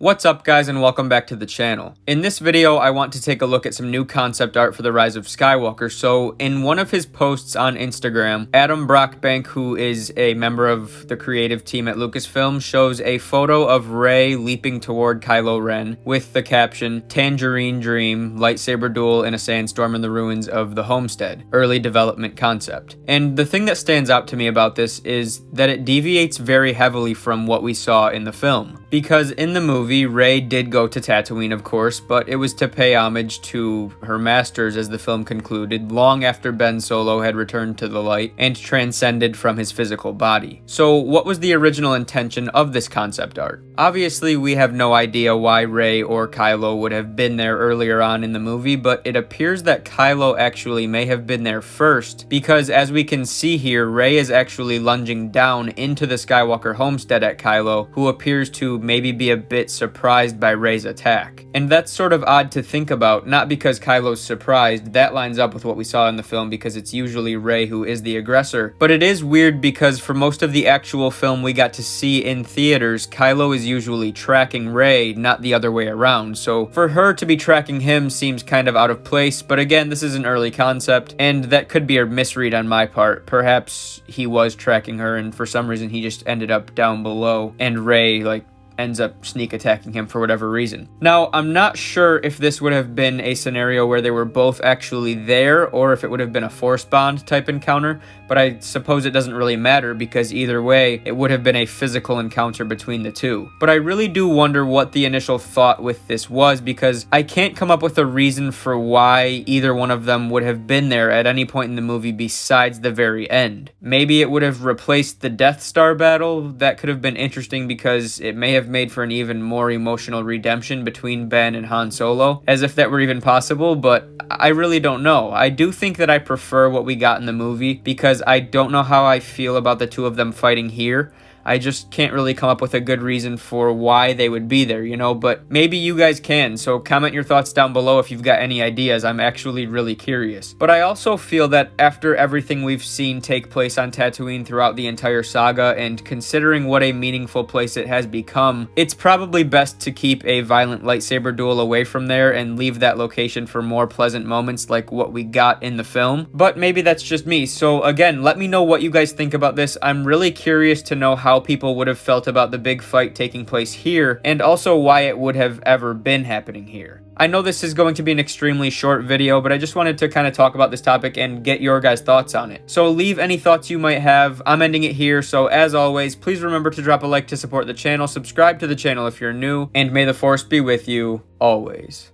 What's up guys and welcome back to the channel. In this video I want to take a look at some new concept art for The Rise of Skywalker. So in one of his posts on Instagram, Adam Brockbank, who is a member of the creative team at Lucasfilm, shows a photo of Rey leaping toward Kylo Ren with the caption, "Tangerine Dream, lightsaber duel in a sandstorm in the ruins of the homestead, early development concept." And the thing that stands out to me about this is that it deviates very heavily from what we saw in the film. Because in the movie, Rey did go to Tatooine, of course, but it was to pay homage to her masters, as the film concluded, long after Ben Solo had returned to the light and transcended from his physical body. So what was the original intention of this concept art? Obviously, we have no idea why Rey or Kylo would have been there earlier on in the movie, but it appears that Kylo actually may have been there first, because as we can see here, Rey is actually lunging down into the Skywalker homestead at Kylo, who appears to maybe be a bit surprised by Rey's attack. And that's sort of odd to think about, not because Kylo's surprised, that lines up with what we saw in the film because it's usually Rey who is the aggressor, but it is weird because for most of the actual film we got to see in theaters, Kylo is usually tracking Rey, not the other way around, so for her to be tracking him seems kind of out of place, but again, this is an early concept, and that could be a misread on my part. Perhaps he was tracking her and for some reason he just ended up down below, and Rey, ends up sneak attacking him for whatever reason. Now, I'm not sure if this would have been a scenario where they were both actually there or if it would have been a force bond type encounter, but I suppose it doesn't really matter because either way, it would have been a physical encounter between the two. But I really do wonder what the initial thought with this was because I can't come up with a reason for why either one of them would have been there at any point in the movie besides the very end. Maybe it would have replaced the Death Star battle. That could have been interesting because it may have made for an even more emotional redemption between Ben and Han Solo, as if that were even possible, but I really don't know. I do think that I prefer what we got in the movie because I don't know how I feel about the two of them fighting here. I just can't really come up with a good reason for why they would be there, but maybe you guys can, so comment your thoughts down below if you've got any ideas. I'm actually really curious. But I also feel that after everything we've seen take place on Tatooine throughout the entire saga, and considering what a meaningful place it has become, it's probably best to keep a violent lightsaber duel away from there and leave that location for more pleasant moments like what we got in the film. But maybe that's just me, so again, let me know what you guys think about this. I'm really curious to know how people would have felt about the big fight taking place here, and also why it would have ever been happening here. I know this is going to be an extremely short video, but I just wanted to kind of talk about this topic and get your guys' thoughts on it. So leave any thoughts you might have. I'm ending it here, so as always, please remember to drop a like to support the channel, subscribe to the channel if you're new, and may the Force be with you always.